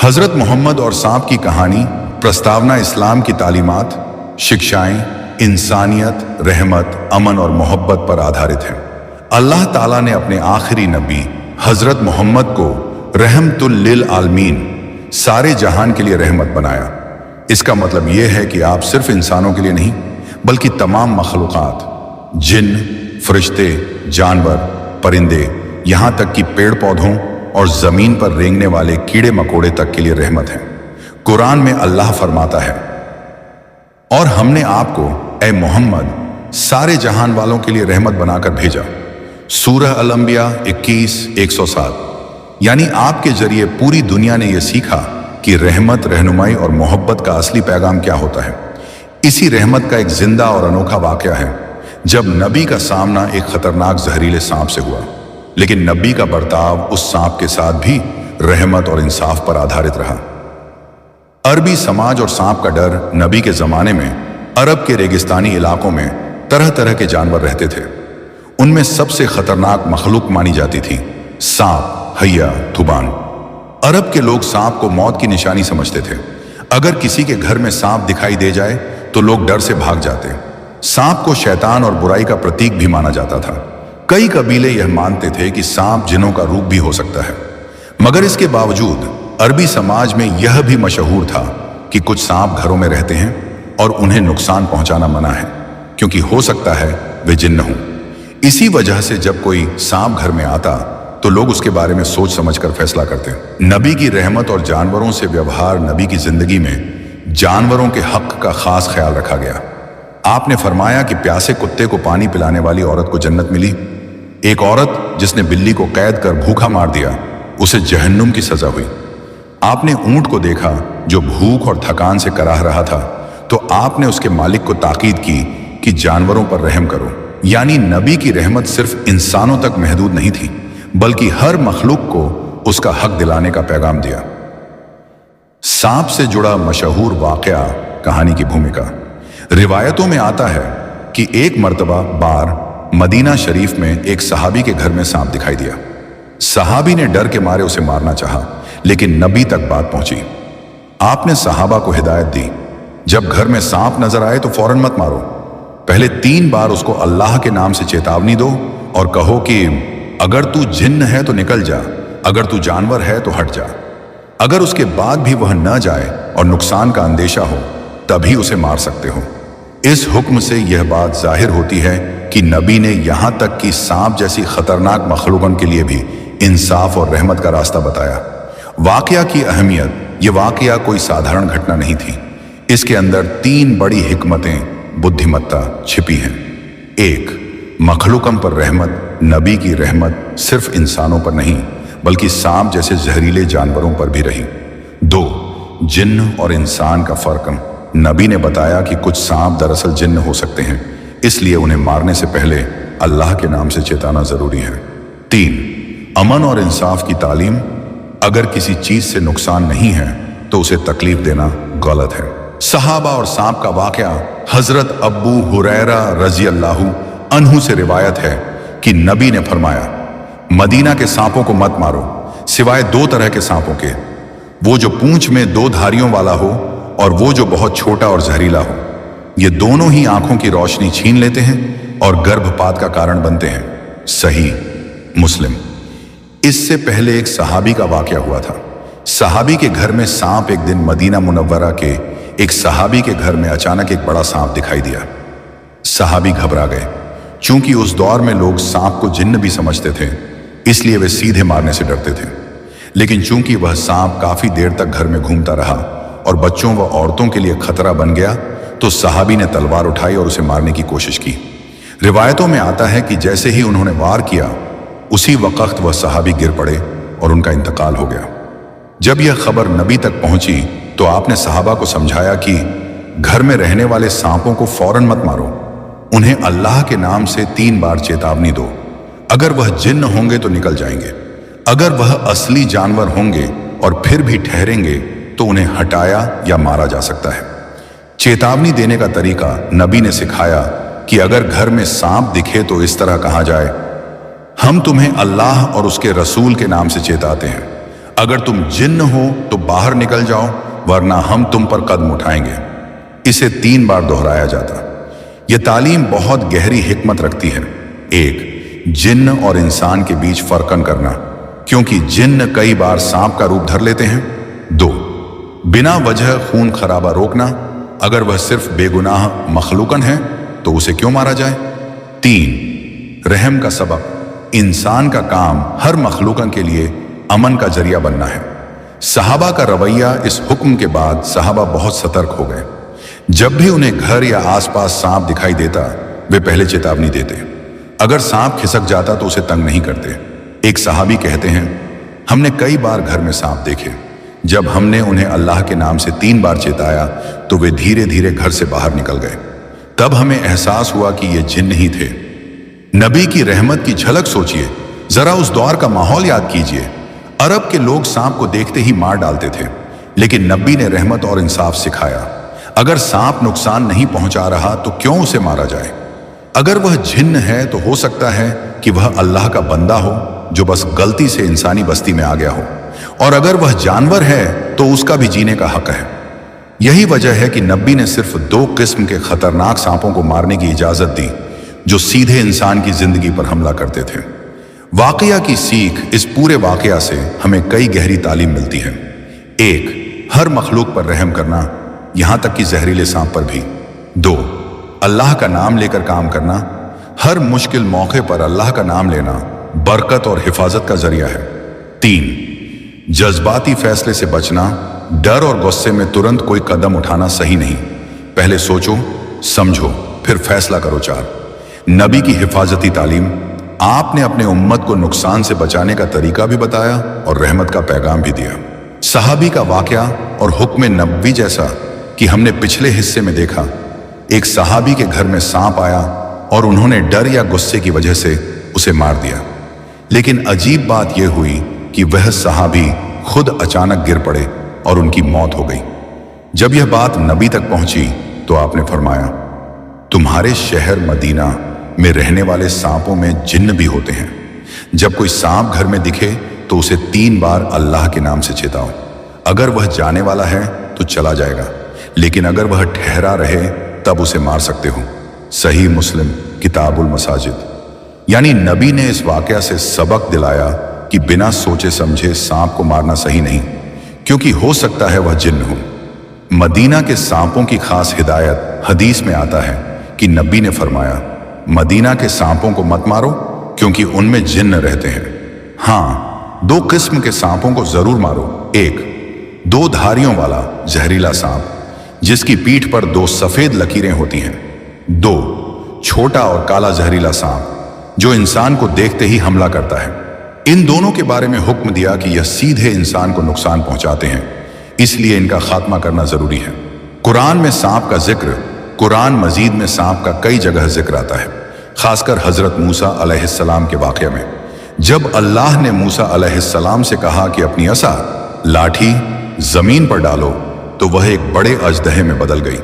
हजरत मोहम्मद और सांप की कहानी प्रस्तावना इस्लाम की तालीमात, शिक्षाएं इंसानियत, रहमत, अमन और मोहब्बत पर आधारित है। अल्लाह ताला ने अपने आखिरी नबी हजरत मोहम्मद को रहमतुल लिल आलमीन, सारे जहान के लिए रहमत बनाया। इसका मतलब यह है कि आप सिर्फ इंसानों के लिए नहीं बल्कि तमाम मखलूक़ात, जिन, फरिश्ते, जानवर, परिंदे, यहाँ तक कि पेड़ पौधों और ज़मीन पर रेंगने वाले कीड़े मकोड़े तक के लिए रहमत है। कुरान में अल्लाह फरमाता है, और हमने आपको ए मोहम्मद सारे जहान वालों के लिए रहमत बनाकर भेजा। सूरह अल-अंबिया 21:107। यानी आपके जरिए पूरी दुनिया ने यह सीखा कि रहमत, रहनुमाई और मोहब्बत का असली पैगाम क्या होता है। इसी रहमत का एक जिंदा और अनोखा वाकया है जब नबी का सामना एक खतरनाक जहरीले सांप से हुआ, लेकिन नबी का बर्ताव उस सांप के साथ भी रहमत और इंसाफ पर आधारित रहा। अरबी समाज और सांप का डर। नबी के जमाने में अरब के रेगिस्तानी इलाकों में तरह तरह के जानवर रहते थे। उनमें सबसे खतरनाक मखलूक मानी जाती थी सांप, हय्या, थुबान। अरब के लोग सांप को मौत की निशानी समझते थे। अगर किसी के घर में सांप दिखाई दे जाए तो लोग डर से भाग जाते। सांप को शैतान और बुराई का प्रतीक भी माना जाता था। कई कबीले यह मानते थे कि सांप जिनों का रूप भी हो सकता है, मगर इसके बावजूद अरबी समाज में यह भी मशहूर था कि कुछ सांप घरों में रहते हैं और उन्हें नुकसान पहुंचाना मना है, क्योंकि हो सकता है वे जिन्न हों। इसी वजह से जब कोई सांप घर में आता तो लोग उसके बारे में सोच समझकर फैसला करते। नबी की रहमत और जानवरों से व्यवहार। नबी की जिंदगी में जानवरों के हक का खास ख्याल रखा गया। आपने फरमाया कि प्यासे कुत्ते को पानी पिलाने वाली औरत को जन्नत मिली। एक औरत जिसने बिल्ली को कैद कर भूखा मार दिया, उसे जहन्नुम की सजा हुई। आपने ऊंट को देखा जो भूख और थकान से कराह रहा था, तो आपने उसके मालिक को ताकीद की कि जानवरों पर रहम करो। यानी नबी की रहमत सिर्फ इंसानों तक महदूद नहीं थी, बल्कि हर मखलूक को उसका हक दिलाने का पैगाम दिया। सांप से जुड़ा मशहूर वाकया, कहानी की भूमिका। रिवायतों में आता है कि एक मर्तबा बार मदीना शरीफ में एक सहाबी के घर में सांप दिखाई दिया। सहाबी ने डर के मारे उसे मारना चाहा, लेकिन नबी तक बात पहुंची। आपने सहाबा को हिदायत दी, जब घर में सांप नजर आए तो फौरन मत मारो। पहले 3 बार उसको अल्लाह के नाम से चेतावनी दो और कहो कि अगर तू जिन्न है तो निकल जा, अगर तू जानवर है तो हट जा। अगर उसके बाद भी वह न जाए और नुकसान का अंदेशा हो, तभी उसे मार सकते हो। इस हुक्म से यह बात जाहिर होती है कि नबी ने यहां तक कि सांप जैसी खतरनाक मखलूकन के लिए भी इंसाफ और रहमत का रास्ता बताया। वाकया की अहमियत। यह वाकया कोई साधारण घटना नहीं थी। इसके अंदर 3 बड़ी हिकमतें, बुद्धिमत्ता छिपी हैं। 1. मखलूकम पर रहमत। नबी की रहमत सिर्फ इंसानों पर नहीं बल्कि सांप जैसे जहरीले जानवरों पर भी रही। 2. जिन्न और इंसान का फर्क। नबी ने बताया कि कुछ सांप दरअसल जिन्न हो सकते हैं, इसलिए उन्हें मारने से पहले अल्लाह के नाम से चेताना जरूरी है। 3. अमन और इंसाफ की तालीम। अगर किसी चीज से नुकसान नहीं है तो उसे तकलीफ देना गलत है। सहाबा और सांप का वाकया। हजरत अब्बू हुरैरा रजी अल्लाहु अन्हु से रिवायत है कि नबी ने फरमाया, मदीना के सांपों को मत मारो सिवाय 2 तरह के सांपों के, वो जो पूंछ में 2 धारियों वाला हो और वो जो बहुत छोटा और जहरीला हो। ये दोनों ही आंखों की रोशनी छीन लेते हैं और गर्भपात का कारण बनते हैं। सही मुस्लिम। इससे पहले एक सहाबी का वाकया हुआ था। सहाबी के घर में सांप। एक दिन मदीना मुनव्वरा के एक सहाबी के घर में अचानक एक बड़ा सांप दिखाई दिया। सहाबी घबरा गए। चूंकि उस दौर में लोग सांप को जिन्न भी समझते थे, इसलिए वे सीधे मारने से डरते थे। लेकिन चूंकि वह सांप काफी देर तक घर में घूमता रहा और बच्चों व औरतों के लिए खतरा बन गया, तो सहाबी ने तलवार उठाई और उसे मारने की कोशिश की। रिवायतों में आता है कि जैसे ही उन्होंने वार किया, उसी वक्त वह सहाबी गिर पड़े और उनका इंतकाल हो गया। जब यह खबर नबी तक पहुंची तो आपने सहाबा को समझाया कि घर में रहने वाले सांपों को फौरन मत मारो, उन्हें अल्लाह के नाम से 3 बार चेतावनी दो। अगर वह जिन्न होंगे तो निकल जाएंगे, अगर वह असली जानवर होंगे और फिर भी ठहरेंगे तो उन्हें हटाया या मारा जा सकता है। चेतावनी देने का तरीका नबी ने सिखाया कि अगर घर में सांप दिखे तो इस तरह कहा जाए, हम तुम्हें अल्लाह और उसके रसूल के नाम से चेताते हैं, अगर तुम जिन्न हो तो बाहर निकल जाओ, वरना हम तुम पर कदम उठाएंगे। इसे 3 बार दोहराया जाता। यह तालीम बहुत गहरी हिकमत रखती है। 1. जिन्न और इंसान के बीच फर्कन करना, क्योंकि जिन्न कई बार सांप का रूप धर लेते हैं। 2. बिना वजह खून खराबा रोकना, अगर वह सिर्फ बेगुनाह मखलूकन है तो उसे क्यों मारा जाए। 3. रहम का सबक, इंसान का काम हर मखलूकन के लिए अमन का जरिया बनना है। सहाबा का रवैया इस हुक्म के बाद सहाबा बहुत सतर्क हो गए। जब भी उन्हें घर या आसपास सांप दिखाई देता, वे पहले चेतावनी देते। अगर सांप खिसक जाता तो उसे तंग नहीं करते। एक सहाबी कहते हैं, हमने कई बार घर में सांप देखे। जब हमने उन्हें अल्लाह के नाम से 3 बार चेताया तो वे धीरे धीरे घर से बाहर निकल गए। तब हमें एहसास हुआ कि ये जिन्न ही थे। नबी की रहमत की झलक सोचिए, जरा उस दौर का माहौल याद कीजिए। अरब के लोग सांप को देखते ही मार डालते थे, लेकिन नबी ने रहमत और इंसाफ सिखाया। अगर सांप नुकसान नहीं पहुंचा रहा तो क्यों उसे मारा जाए। अगर वह जिन्न है तो हो सकता है कि वह अल्लाह का बंदा हो जो बस गलती से इंसानी बस्ती में आ गया हो, और अगर वह जानवर है तो उसका भी जीने का हक है। यही वजह है कि नबी ने सिर्फ 2 किस्म के खतरनाक सांपों को मारने की इजाजत दी जो सीधे इंसान की जिंदगी पर हमला करते थे। वाकया की सीख इस पूरे वाकया से हमें कई गहरी तालीम मिलती है। 1. हर मखलूक पर रहम करना, यहां तक कि जहरीले सांप पर भी। 2. अल्लाह का नाम लेकर काम करना, हर मुश्किल मौके पर अल्लाह का नाम लेना बरकत और हिफाजत का जरिया है। 3. जज्बाती फैसले से बचना, डर और गुस्से में तुरंत कोई कदम उठाना सही नहीं। पहले सोचो, समझो, फिर फैसला करो। 4. नबी की हिफाजती तालीम, आपने अपने उम्मत को नुकसान से बचाने का तरीका भी बताया और रहमत का पैगाम भी दिया। सहाबी का वाकया और हुक्म नबवी जैसा कि हमने पिछले हिस्से में देखा, एक सहाबी के घर में सांप आया और उन्होंने डर या गुस्से की वजह से उसे मार दिया। लेकिन अजीब बात यह हुई कि वह सहाबी खुद अचानक गिर पड़े और उनकी मौत हो गई। जब यह बात नबी तक पहुंची तो आपने फरमाया, तुम्हारे शहर मदीना में रहने वाले सांपों में जिन्न भी होते हैं। जब कोई सांप घर में दिखे तो उसे 3 बार अल्लाह के नाम से चेताओ। अगर वह जाने वाला है तो चला जाएगा, लेकिन अगर वह ठहरा रहे तब उसे मार सकते हो। सही मुस्लिम किताबुल मसाजिद। यानी नबी ने इस वाकया से सबक दिलाया कि बिना सोचे समझे सांप को मारना सही नहीं, क्योंकि हो सकता है वह जिन्न हो। मदीना के सांपों की खास हिदायत हदीस में आता है कि नबी ने फरमाया, मदीना के सांपों को मत मारो क्योंकि उनमें जिन्न रहते हैं। हाँ, 2 किस्म के सांपों को जरूर मारो। 1. 2 धारियों वाला जहरीला सांप जिसकी पीठ पर 2 सफेद लकीरें होती हैं। 2. छोटा और काला जहरीला सांप जो इंसान को देखते ही हमला करता है। इन दोनों के बारे में हुक्म दिया कि यह सीधे इंसान को नुकसान पहुंचाते हैं, इसलिए इनका खात्मा करना जरूरी है। कुरान में सांप का जिक्र, कुरान मजीद में सांप का कई जगह जिक्र आता है, खासकर हजरत मूसा अलैहिस्सलाम के वाक़या में। जब अल्लाह ने मूसा अलैहिस्सलाम से कहा कि अपनी असा लाठी जमीन पर डालो, तो वह एक बड़े अजदहे में बदल गई।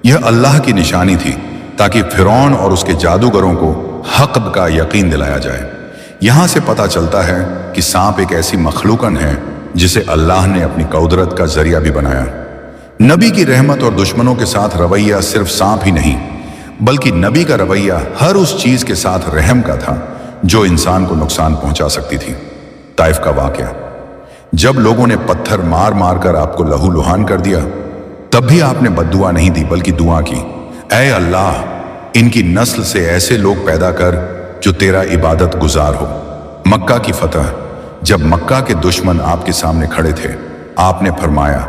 यह अल्लाह की निशानी थी ताकि फिरौन और उसके जादूगरों को हक का यकीन दिलाया जाए। यहां से पता चलता है कि सांप एक ऐसी मखलूकन है जिसे अल्लाह ने अपनी कुदरत का जरिया भी बनाया। नबी की रहमत और दुश्मनों के साथ रवैया सिर्फ सांप ही नहीं, बल्कि नबी का रवैया हर उस चीज के साथ रहम का था जो इंसान को नुकसान पहुंचा सकती थी। ताइफ का वाकया, जब लोगों ने पत्थर मार मार कर आपको लहूलुहान कर दिया, तब भी आपने बद्दुआ नहीं दी बल्कि दुआ की, ऐ अल्लाह, इनकी नस्ल से ऐसे लोग पैदा कर जो तेरा इबादत गुजार हो। मक्का की फतह, जब मक्का के दुश्मन आपके सामने खड़े थे, आपने फरमाया,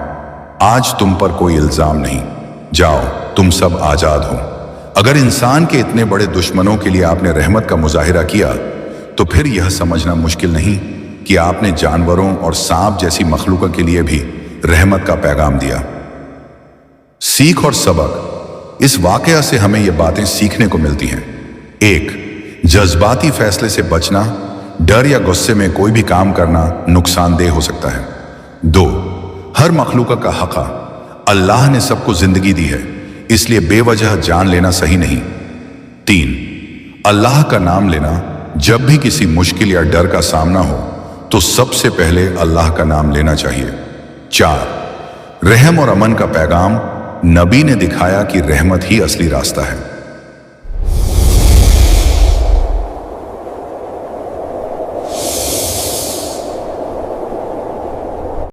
आज तुम पर कोई इल्जाम नहीं, जाओ तुम सब आजाद हो। अगर इंसान के इतने बड़े दुश्मनों के लिए आपने रहमत का मुजाहिरा किया, तो फिर यह समझना मुश्किल नहीं कि आपने जानवरों और सांप जैसी मखलूकों के लिए भी रहमत का पैगाम दिया। सीख और सबक, इस वाकया से हमें ये बातें सीखने को मिलती हैं। 1. जज्बाती फैसले से बचना, डर या गुस्से में कोई भी काम करना नुकसानदेह हो सकता है। 2. हर मखलूक का हक, अल्लाह ने सबको जिंदगी दी है, इसलिए बेवजह जान लेना सही नहीं। 3. अल्लाह का नाम लेना, जब भी किसी मुश्किल या डर का सामना हो تو سب سے پہلے اللہ کا نام لینا چاہیے۔ 4. رحم اور امن کا پیغام، نبی نے دکھایا کہ رحمت ہی اصلی راستہ ہے۔